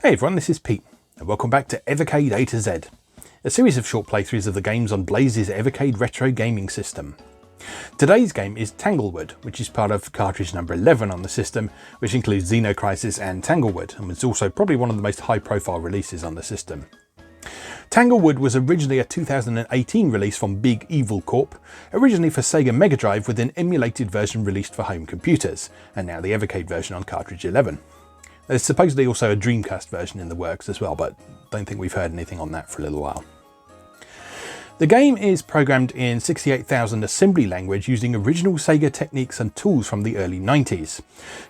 Hey everyone, this is Pete, and welcome back to Evercade A to Z, a series of short playthroughs of the games on Blaze's Evercade retro gaming system. Today's game is Tanglewood, which is part of cartridge number 11 on the system, which includes Xenocrisis and Tanglewood, and was also probably one of the most high-profile releases on the system. Tanglewood was originally a 2018 release from Big Evil Corp, originally for Sega Mega Drive with an emulated version released for home computers, and now the Evercade version on cartridge 11. There's supposedly also a Dreamcast version in the works as well, but don't think we've heard anything on that for a little while. The game is programmed in 68,000 assembly language using original Sega techniques and tools from the early 90s.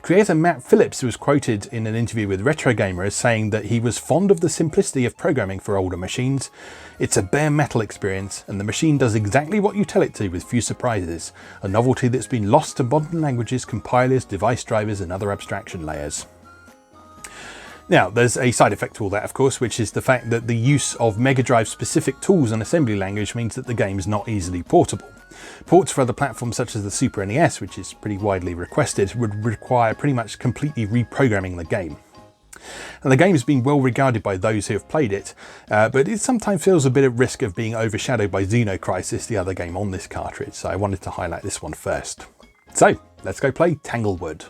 Creator Matt Phillips was quoted in an interview with Retro Gamer as saying that he was fond of the simplicity of programming for older machines. It's a bare metal experience, and the machine does exactly what you tell it to with few surprises, a novelty that's been lost to modern languages, compilers, device drivers and other abstraction layers. Now, there's a side effect to all that, of course, which is the fact that the use of Mega Drive specific tools and assembly language means that the game is not easily portable. Ports for other platforms such as the Super NES, which is pretty widely requested, would require pretty much completely reprogramming the game. And the game has been well regarded by those who have played it, but it sometimes feels a bit at risk of being overshadowed by Xenocrisis, the other game on this cartridge, so I wanted to highlight this one first. So, let's go play Tanglewood.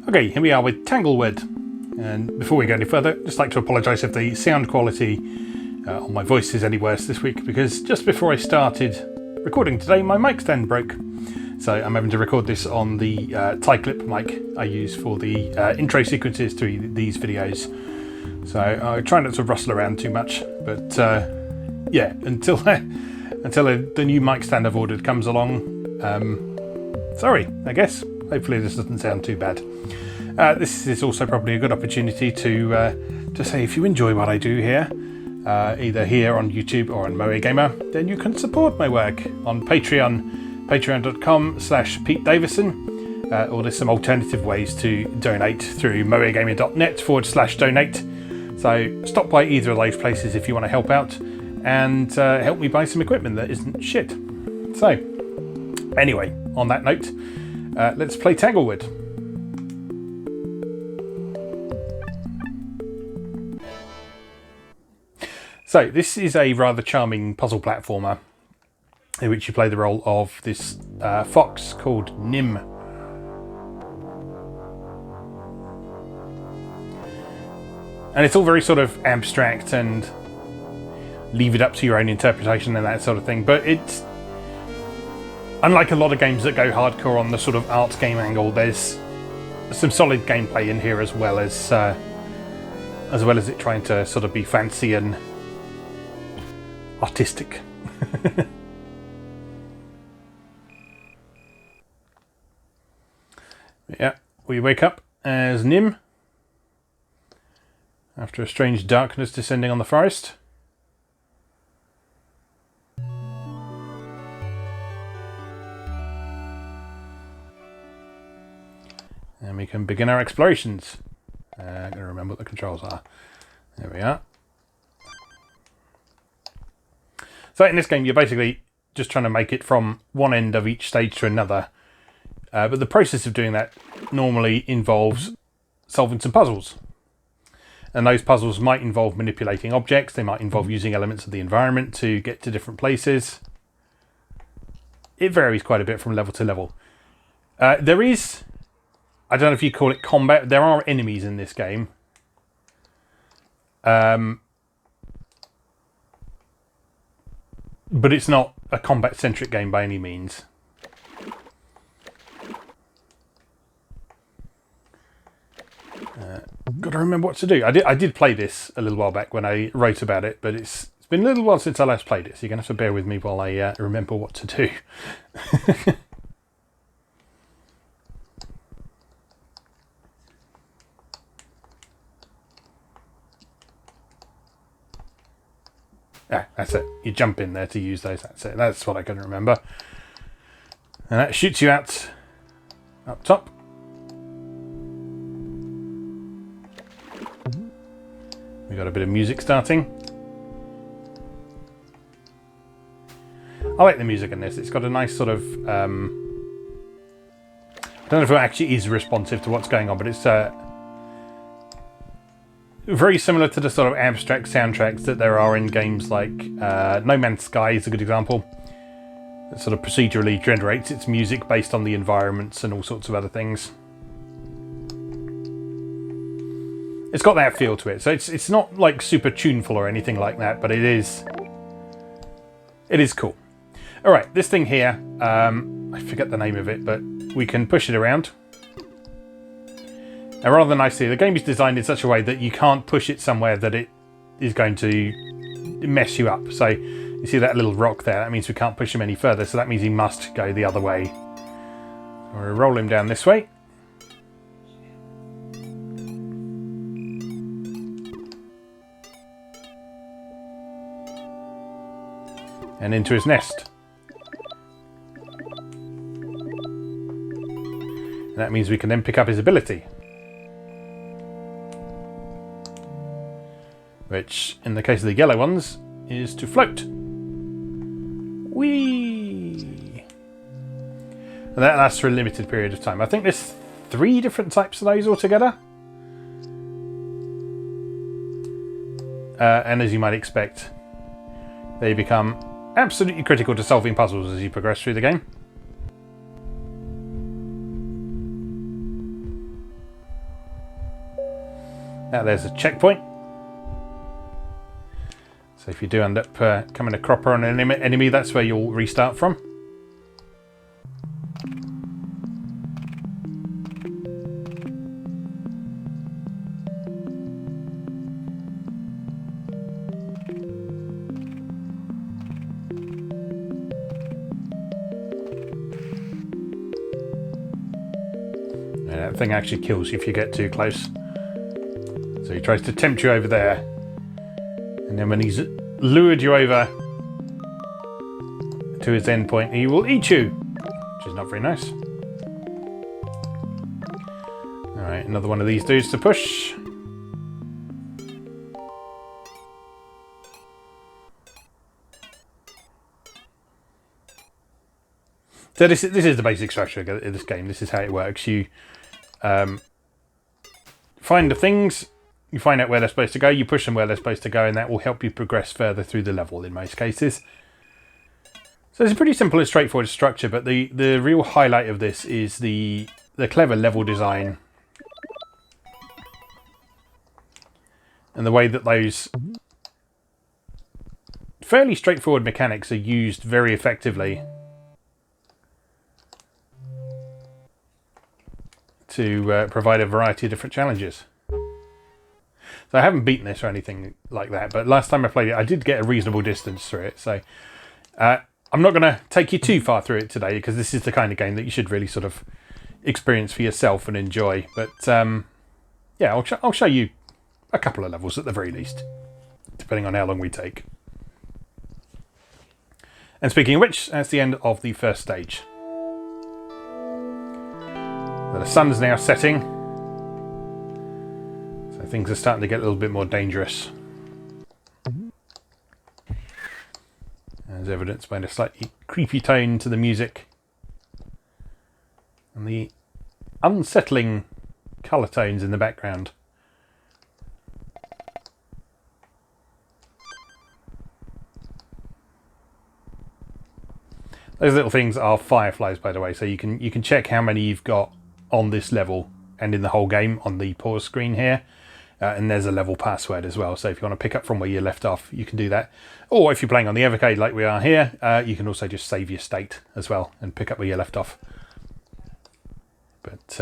Okay, here we are with Tanglewood. And before we go any further, I'd just like to apologise if the sound quality on my voice is any worse this week, because just before I started recording today, my mic stand broke. So I'm having to record this on the tie clip mic I use for the intro sequences to these videos. So I try not to rustle around too much, but yeah, until the new mic stand I've ordered comes along, sorry, I guess. Hopefully this doesn't sound too bad. This is also probably a good opportunity to say if you enjoy what I do here, either here on YouTube or on Moe Gamer, then you can support my work on Patreon, patreon.com/Pete Davison, or there's some alternative ways to donate through moegamer.net/donate. So stop by either of those places if you want to help out and help me buy some equipment that isn't shit. So anyway, on that note, let's play Tanglewood. So this is a rather charming puzzle platformer in which you play the role of this fox called Nim. And it's all very sort of abstract and leave it up to your own interpretation and that sort of thing. But it's, unlike a lot of games that go hardcore on the sort of art game angle, there's some solid gameplay in here as well as it trying to sort of be fancy and artistic. Yeah, we wake up as Nim after a strange darkness descending on the forest. And we can begin our explorations. I'm going to remember what the controls are. There we are. So in this game, you're basically just trying to make it from one end of each stage to another. But the process of doing that normally involves solving some puzzles. And those puzzles might involve manipulating objects. They might involve using elements of the environment to get to different places. It varies quite a bit from level to level. There is, I don't know if you call it combat, there are enemies in this game. But it's not a combat-centric game by any means. Got to remember what to do. I did play this a little while back when I wrote about it, but it's been a little while since I last played it, so you're going to have to bear with me while I remember what to do. Ah, that's it. You jump in there to use those. That's it. That's what I couldn't remember. And that shoots you out up top. We got a bit of music starting. I like the music in this. It's got a nice sort of... I don't know if it actually is responsive to what's going on, but it's very similar to the sort of abstract soundtracks that there are in games like No Man's Sky is a good example. It sort of procedurally generates its music based on the environments and all sorts of other things. It's got that feel to it, so it's not like super tuneful or anything like that, but it is cool. All right, this thing here, I forget the name of it, but we can push it around. And rather nicely, the game is designed in such a way that you can't push it somewhere that it is going to mess you up. So you see that little rock there, that means we can't push him any further, so that means he must go the other way. So we'll roll him down this way. And into his nest. And that means we can then pick up his ability. Which, in the case of the yellow ones, is to float. Whee! And that lasts for a limited period of time. I think there's 3 different types of those altogether. And as you might expect, they become absolutely critical to solving puzzles as you progress through the game. Now there's a checkpoint. So if you do end up coming a cropper on an enemy, that's where you'll restart from. And that thing actually kills you if you get too close. So he tries to tempt you over there. And then when he's lured you over to his end point, he will eat you, which is not very nice. Alright, another one of these dudes to push. So this is the basic structure of this game. This is how it works. You find the things. You find out where they're supposed to go, you push them where they're supposed to go, and that will help you progress further through the level in most cases. So it's a pretty simple and straightforward structure, but the real highlight of this is the clever level design. And the way that those fairly straightforward mechanics are used very effectively to provide a variety of different challenges. So I haven't beaten this or anything like that, but last time I played it, I did get a reasonable distance through it. So I'm not going to take you too far through it today, because this is the kind of game that you should really sort of experience for yourself and enjoy. But yeah, I'll show you a couple of levels at the very least, depending on how long we take. And speaking of which, that's the end of the first stage. So the sun's now setting. Things are starting to get a little bit more dangerous, as evidenced by the slightly creepy tone to the music and the unsettling colour tones in the background. Those little things are fireflies, by the way, so you can check how many you've got on this level and in the whole game on the pause screen here. And there's a level password as well, so if you want to pick up from where you left off, you can do that. Or if you're playing on the Evercade like we are here, you can also just save your state as well and pick up where you left off. But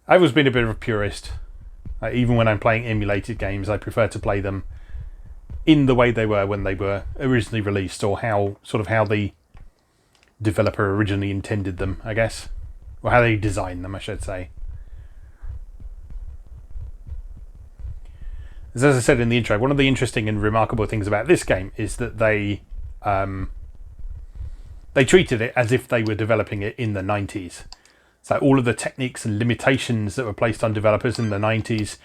I've always been a bit of a purist. Even when I'm playing emulated games, I prefer to play them in the way they were when they were originally released, or how the developer originally intended them, I guess. Or how they designed them, I should say. As I said in the intro, one of the interesting and remarkable things about this game is that they treated it as if they were developing it in the 90s. So all of the techniques and limitations that were placed on developers in the 90s,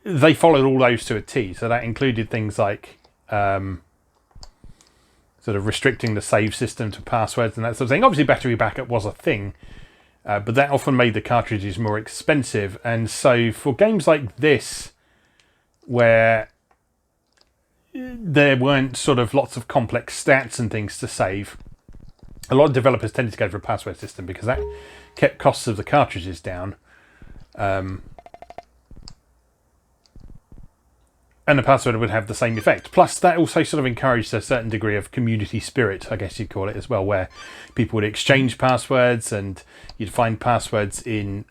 they followed all those to a T. So that included things like sort of restricting the save system to passwords and that sort of thing. Obviously, battery backup was a thing, but that often made the cartridges more expensive. And so for games like this, where there weren't sort of lots of complex stats and things to save, a lot of developers tended to go for a password system because that kept costs of the cartridges down. And the password would have the same effect. Plus, that also sort of encouraged a certain degree of community spirit, I guess you'd call it as well, where people would exchange passwords, and you'd find passwords in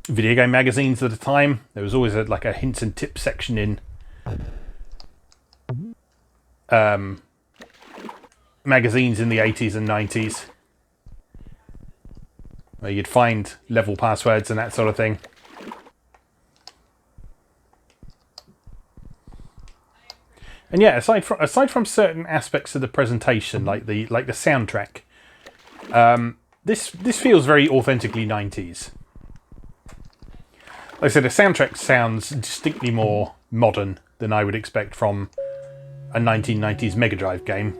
video game magazines at the time. There was always like a hints and tips section in magazines in the 80s and 90s, where you'd find level passwords and that sort of thing. And yeah, aside from certain aspects of the presentation, like the soundtrack, this feels very authentically 90s. Like I said, the soundtrack sounds distinctly more modern than I would expect from a 1990s Mega Drive game,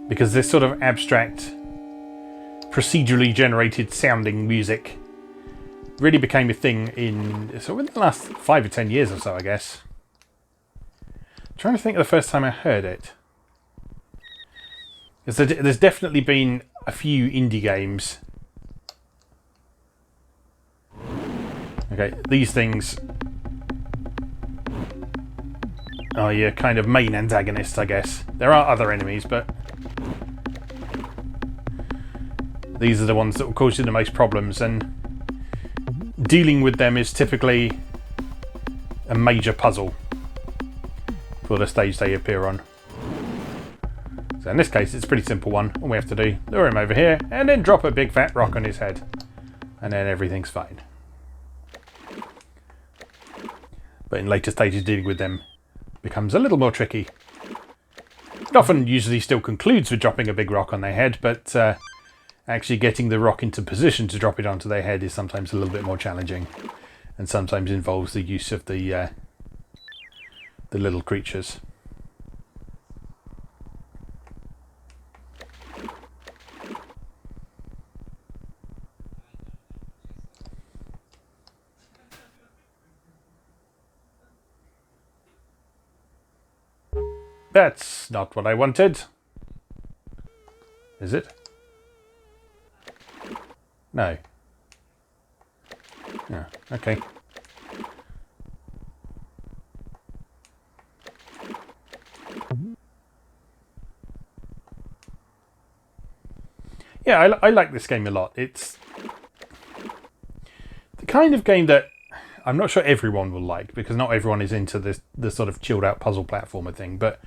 because this sort of abstract, procedurally generated sounding music really became a thing in the last 5 or 10 years or so, I guess. Trying to think of the first time I heard it. There's definitely been a few indie games. Okay, these things are your kind of main antagonists, I guess. There are other enemies, but these are the ones that will cause you the most problems, and dealing with them is typically a major puzzle for the stage they appear on. So in this case, it's a pretty simple one. All we have to do, lure him over here, and then drop a big fat rock on his head. And then everything's fine. But in later stages, dealing with them becomes a little more tricky. It often usually still concludes with dropping a big rock on their head, but actually getting the rock into position to drop it onto their head is sometimes a little bit more challenging, and sometimes involves the use of the little creatures. That's not what I wanted. Is it? No. Yeah, okay. Yeah, I like this game a lot. It's the kind of game that I'm not sure everyone will like, because not everyone is into the sort of chilled out puzzle platformer thing, but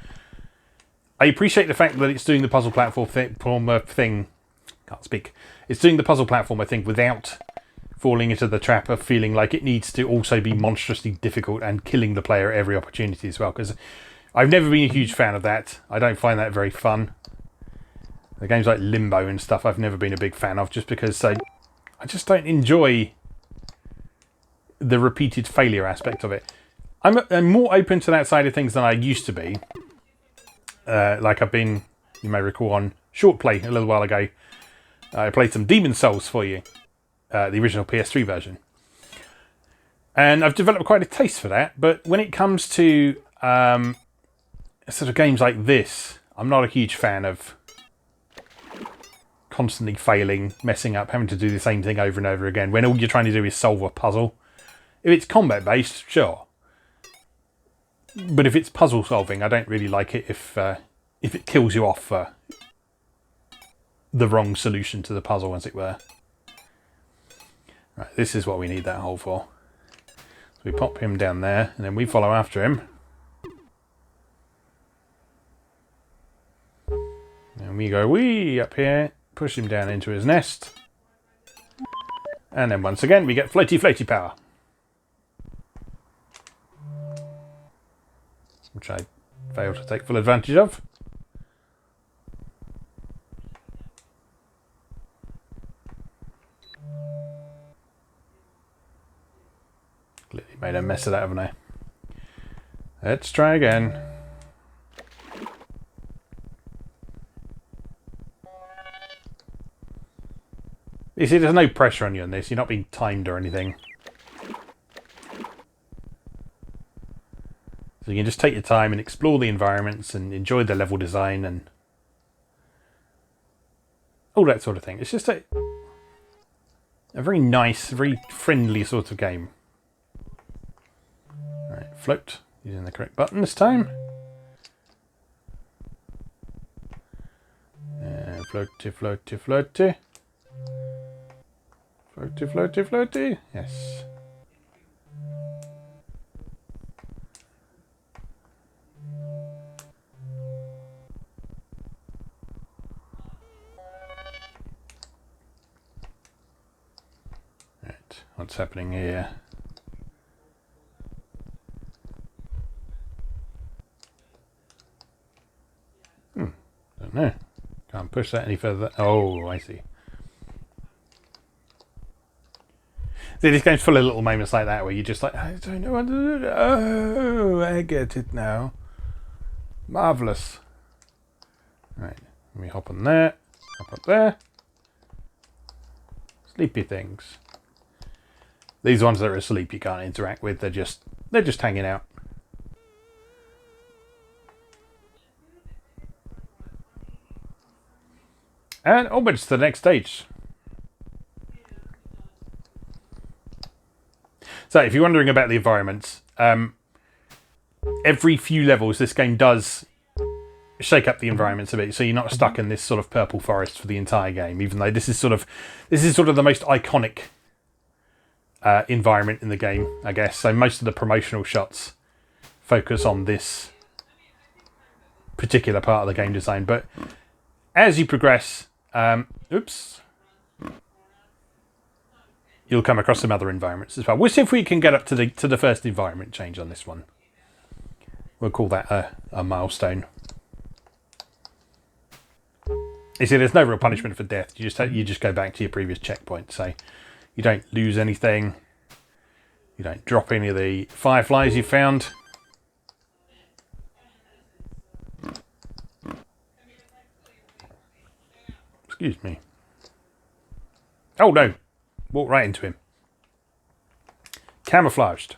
I appreciate the fact that it's doing the puzzle platformer thing. Can't speak. It's doing the puzzle platformer thing without falling into the trap of feeling like it needs to also be monstrously difficult and killing the player at every opportunity as well, because I've never been a huge fan of that. I don't find that very fun. The games like Limbo and stuff I've never been a big fan of, just because I just don't enjoy the repeated failure aspect of it. I'm more open to that side of things than I used to be. Like I've been, you may recall, on Short Play a little while ago. I played some Demon's Souls for you, the original PS3 version. And I've developed quite a taste for that, but when it comes to sort of games like this, I'm not a huge fan of constantly failing, messing up, having to do the same thing over and over again, when all you're trying to do is solve a puzzle. If it's combat based, sure. But if it's puzzle solving, I don't really like it if it kills you off for the wrong solution to the puzzle, as it were. Right, this is what we need that hole for. So we pop him down there, and then we follow after him. And we go wee up here, push him down into his nest. And then once again, we get floaty floaty power, which I failed to take full advantage of. Clearly made a mess of that, haven't I? Let's try again. You see, there's no pressure on you on this. You're not being timed or anything. So you can just take your time and explore the environments and enjoy the level design and all that sort of thing. It's just a very nice, very friendly sort of game. Alright, float. Using the correct button this time. Floaty, floaty, floaty. Floaty, floaty, floaty. Yes. Right, what's happening here? Don't know. Can't push that any further. Oh, I see. See, this game's full of little moments like that where you're just like, I don't know what to do. Oh, I get it now. Marvellous. Right, let me hop on there. Hop up there. Sleepy things. These ones that are asleep you can't interact with. They're just hanging out. And onwards to the next stage. So if you're wondering about the environments, every few levels this game does shake up the environments a bit, so you're not stuck in this sort of purple forest for the entire game, even though this is sort of the most iconic environment in the game, I guess. So most of the promotional shots focus on this particular part of the game design, but as you progress, oops, you'll come across some other environments as well. We'll see if we can get up to the first environment change on this one. We'll call that a milestone. You see, there's no real punishment for death. You just go back to your previous checkpoint, so you don't lose anything. You don't drop any of the fireflies you found. Excuse me. Oh no! Walked right into him. Camouflaged.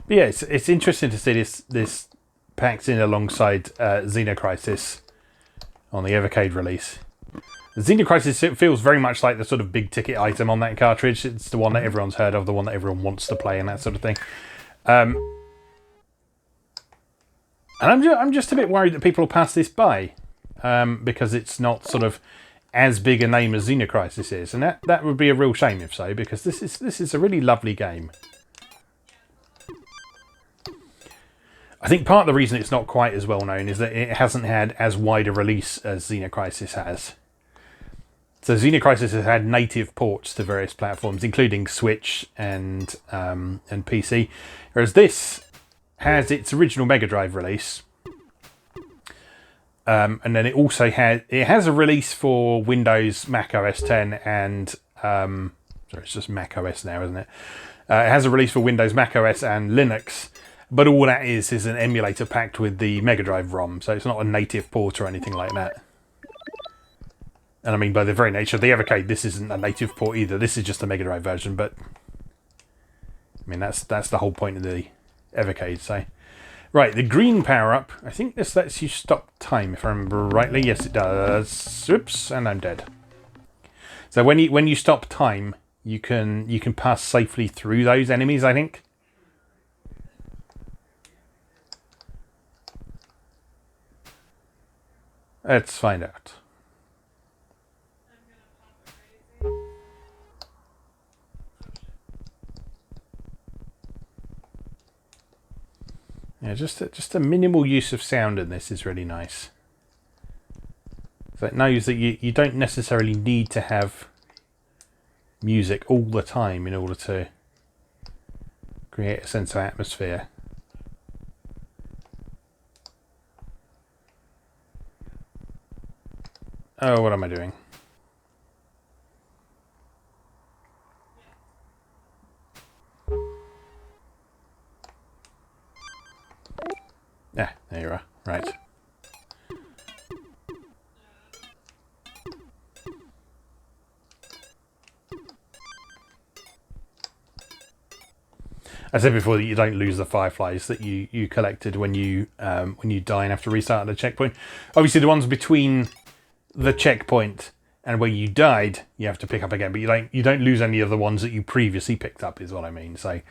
But yeah, it's interesting to see this packs in alongside Xenocrisis on the Evercade release. Xenocrisis, it feels very much like the sort of big ticket item on that cartridge. It's the one that everyone's heard of, the one that everyone wants to play, and that sort of thing. And I'm just a bit worried that people will pass this by because it's not sort of as big a name as Xenocrisis is, and that would be a real shame if so, because this is a really lovely game. I think part of the reason it's not quite as well known is that it hasn't had as wide a release as Xenocrisis has. So Xenocrisis has had native ports to various platforms, including Switch and PC, whereas this has its original Mega Drive release, and then it also has a release for Windows, Mac OS X, and sorry, it's just Mac OS now, isn't it? It has a release for Windows, Mac OS, and Linux. But all that is an emulator packed with the Mega Drive ROM, so it's not a native port or anything like that. And I mean, by the very nature of the Evercade, this isn't a native port either. This is just a Mega Drive version, but I mean, that's the whole point of the Evercade. So, right, the green power-up. I think this lets you stop time, if I remember rightly. Yes, it does. Oops, and I'm dead. So when you stop time, you can pass safely through those enemies, I think. Let's find out. Yeah, just a minimal use of sound in this is really nice. So it knows that you don't necessarily need to have music all the time in order to create a sense of atmosphere. Oh, what am I doing? Ah, there you are. Right. I said before that you don't lose the fireflies that you collected when you die and have to restart at the checkpoint. Obviously, the ones between the checkpoint and where you died, you have to pick up again, but you don't lose any of the ones that you previously picked up, is what I mean. So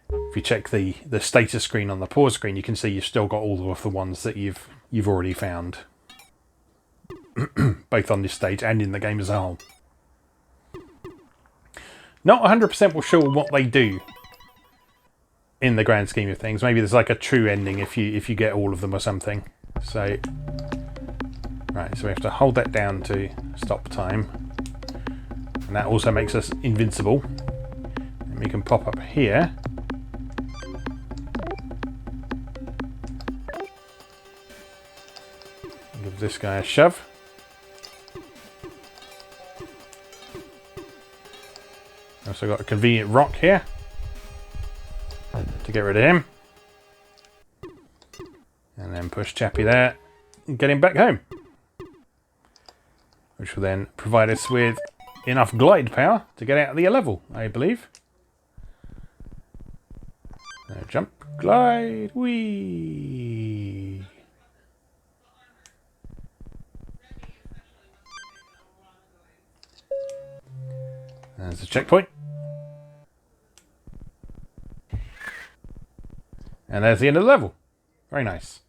if you check the status screen on the pause screen, you can see you've still got all of the ones that you've already found, both on this stage and in the game as a whole. Not 100% sure what they do in the grand scheme of things. Maybe there's like a true ending if you get all of them or something. So right, so we have to hold that down to stop time, and that also makes us invincible. And we can pop up here. Give this guy a shove. Also got a convenient rock here to get rid of him. And then push Chappie there and get him back home. Which will then provide us with enough glide power to get out of the level, I believe. Now jump, glide, whee! There's the checkpoint. And there's the end of the level. Very nice.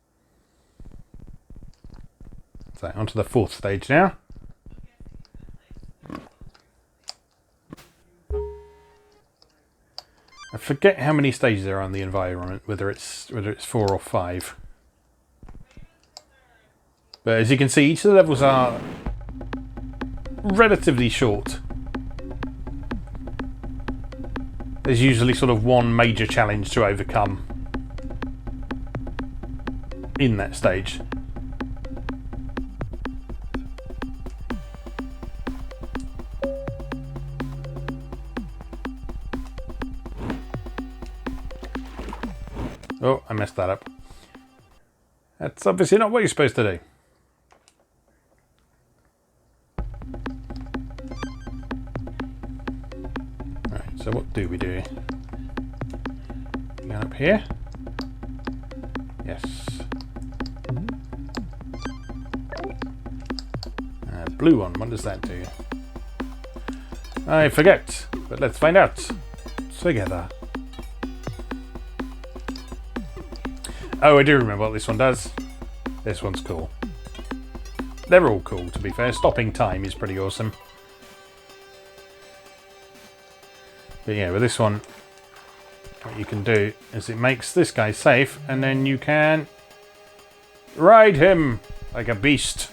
So onto the fourth stage now. I forget how many stages there are on the environment, whether it's 4 or 5. But as you can see, each of the levels are relatively short. There's usually sort of one major challenge to overcome in that stage. Oh, I messed that up. That's obviously not what you're supposed to do. Right, so what do we do? Go up here. Yes. Blue one, what does that do? I forget, but let's find out together. Oh, I do remember what this one does. This one's cool. They're all cool, to be fair. Stopping time is pretty awesome. But yeah, with this one, what you can do is it makes this guy safe, and then you can ride him like a beast.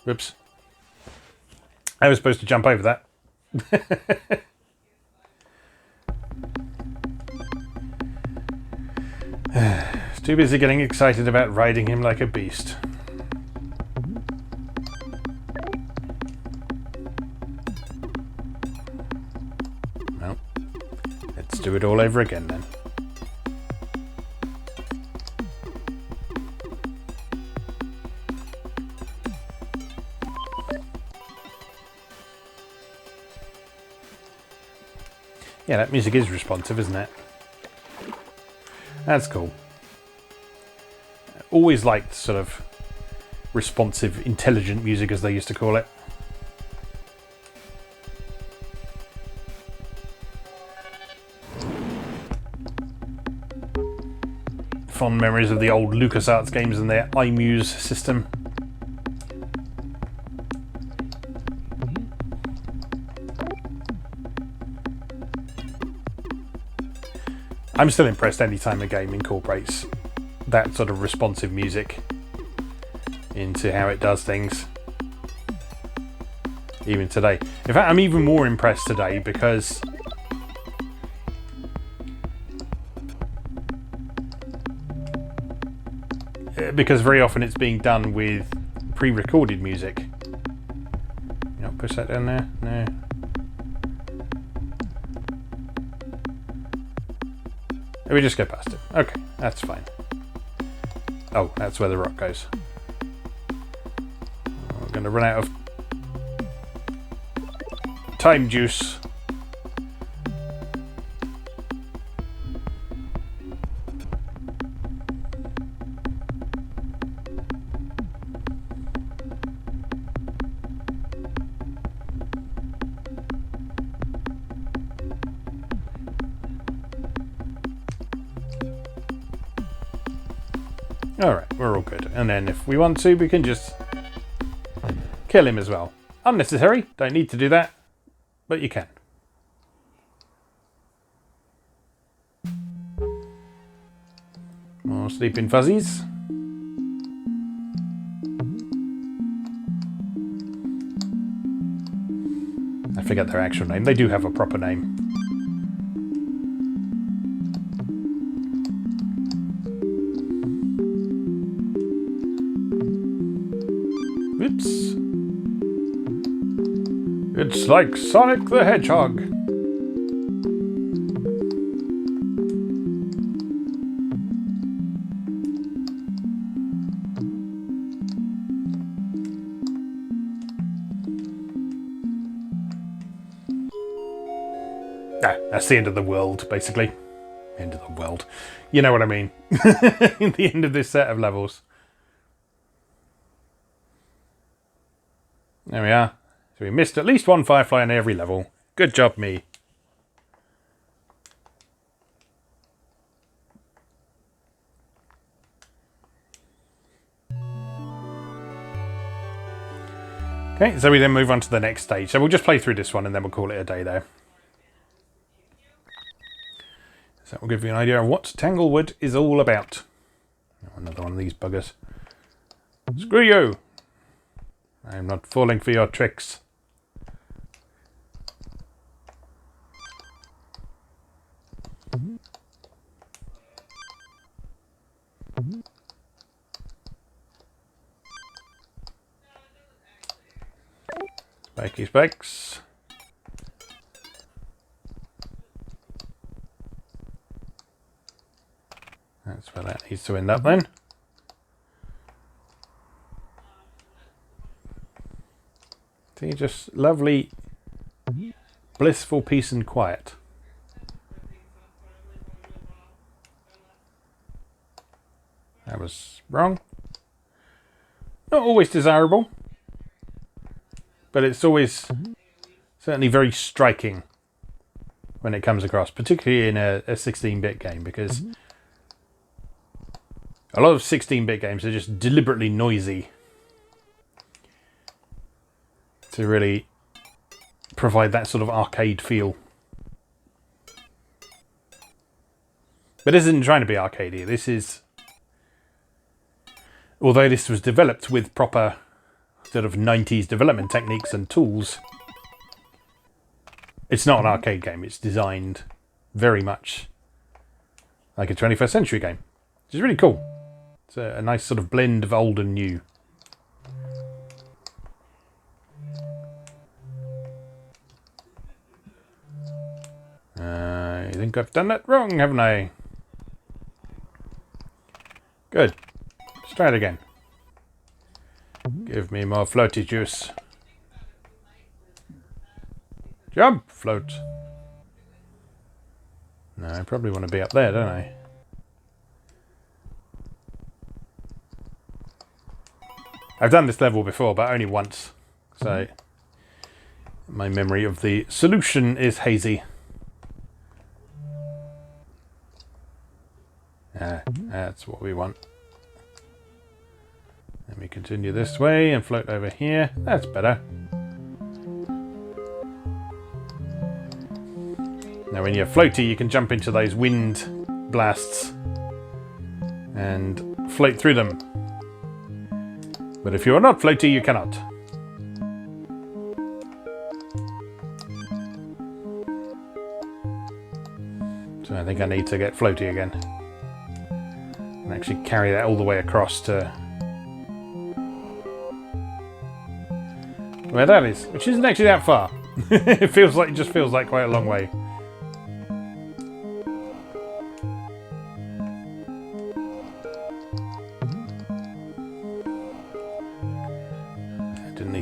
Whoops. I was supposed to jump over that. Too busy getting excited about riding him like a beast. Well, let's do it all over again then. Yeah, that music is responsive, isn't it? That's cool. Always liked sort of responsive, intelligent music, as they used to call it. Fond memories of the old LucasArts games and their iMuse system. I'm still impressed anytime a game incorporates that sort of responsive music into how it does things. Even today. In fact, I'm even more impressed today because very often it's being done with pre-recorded music. You know, push that down there. No. We just go past it. Okay, that's fine. Oh, that's where the rock goes. We're going to run out of time juice. Alright, we're all good. And then if we want to, we can just kill him as well. Unnecessary, don't need to do that, but you can. More sleeping fuzzies. I forget their actual name. They do have a proper name. Oops. It's like Sonic the Hedgehog. That's the end of the world, basically. End of the world. You know what I mean. The end of this set of levels. There we are. So we missed at least one firefly on every level. Good job, me. Okay, so we then move on to the next stage. So we'll just play through this one and then we'll call it a day there. So that will give you an idea of what Tanglewood is all about. Another one of these buggers. Screw you! I'm not falling for your tricks. Spikey spikes. That's where that needs to end up then. See, just lovely, blissful peace and quiet. That was wrong. Not always desirable, but it's always certainly very striking when it comes across, particularly in a 16-bit game, because a lot of 16-bit games are just deliberately noisy to really provide that sort of arcade feel. But this isn't trying to be arcadey. This is, although this was developed with proper sort of 90s development techniques and tools, it's not an arcade game. It's designed very much like a 21st century game, which is really cool. It's a nice sort of blend of old and new. I think I've done that wrong, haven't I? Good. Let's try it again. Give me more floaty juice. Jump, float. No, I probably want to be up there, don't I? I've done this level before, but only once. So my memory of the solution is hazy. That's what we want. Let me continue this way and float over here. That's better. Now when you're floaty, you can jump into those wind blasts and float through them. But if you are not floaty, you cannot. So I think I need to get floaty again. And actually carry that all the way across to where that is, which isn't actually that far. It just feels like quite a long way.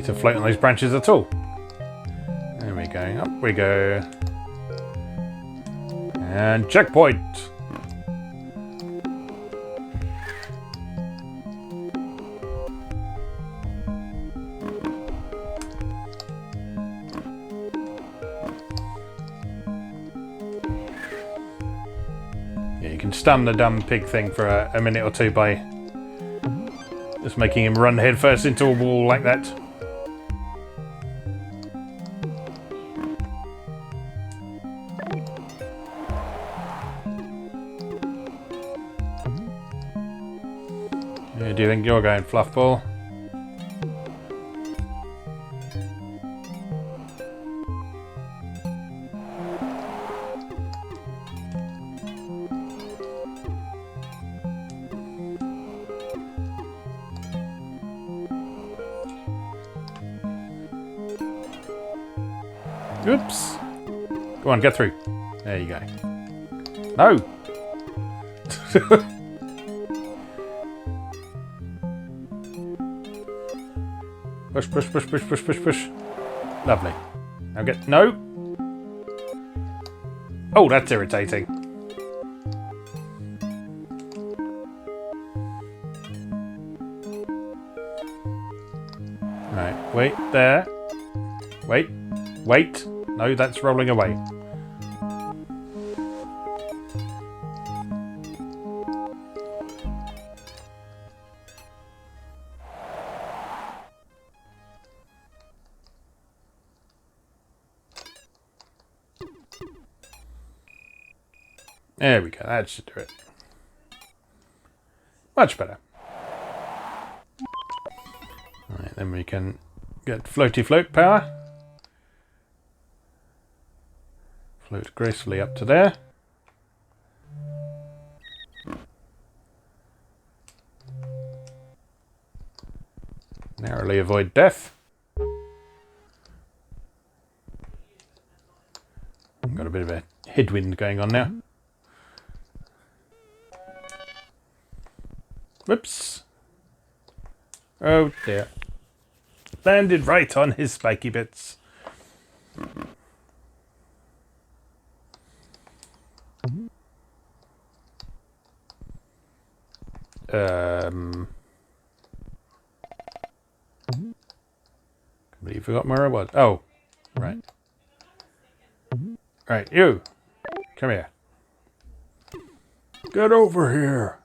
to float on those branches at all. There we go. Up we go. And checkpoint! Yeah, you can stun the dumb pig thing for a minute or two by just making him run headfirst into a wall like that. Where do you think you're going, Fluffball? Oops. Go on, get through. There you go. No! Push, push, push, push, push, push, push. Lovely. Now get... No! Oh, that's irritating. Right, wait, there. Wait, wait. No, that's rolling away. There we go, that should do it. Much better. Alright, then we can get floaty float power. Float gracefully up to there. Narrowly avoid death. Got a bit of a headwind going on now. Whoops. Oh dear. Landed right on his spiky bits. Completely forgot where I was. Oh, right. Right, you. Come here. Get over here.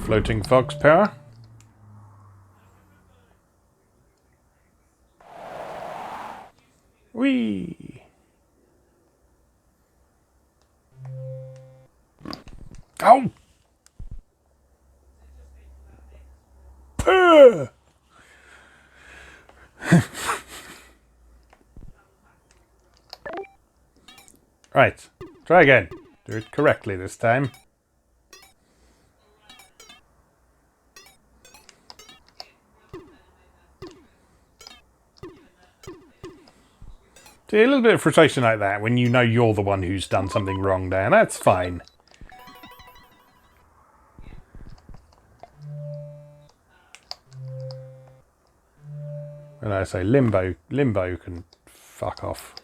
Floating fox power. Whee! Oh! Puh! Right, try again. Do it correctly this time. See, a little bit of frustration like that when you know you're the one who's done something wrong there. That's fine. When I say limbo can fuck off.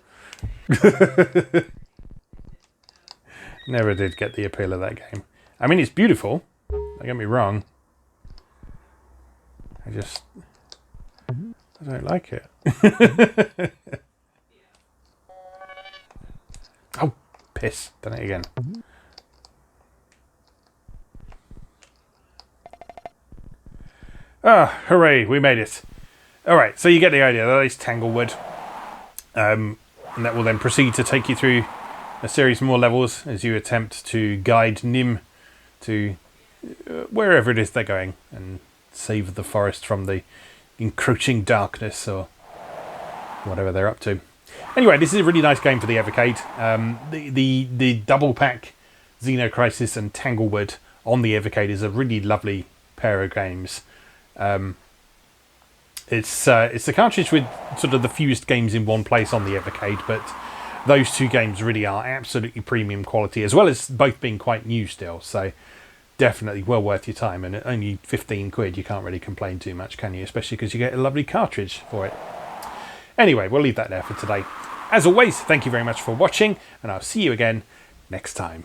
Never did get the appeal of that game. I mean, it's beautiful. Don't get me wrong. I don't like it. Oh, piss. Done it again. Ah, hooray, we made it. Alright, so you get the idea. That is Tanglewood. And that will then proceed to take you through a series of more levels as you attempt to guide Nim to wherever it is they're going and save the forest from the encroaching darkness or whatever they're up to. Anyway, this is a really nice game for the Evercade. The double pack Xeno Crisis and Tanglewood on the Evercade is a really lovely pair of games. It's the cartridge with sort of the fewest games in one place on the Evercade, but those two games really are absolutely premium quality, as well as both being quite new still. So definitely well worth your time, and at only 15 quid, you can't really complain too much, can you? Especially because you get a lovely cartridge for it. Anyway, we'll leave that there for today. As always, thank you very much for watching, and I'll see you again next time.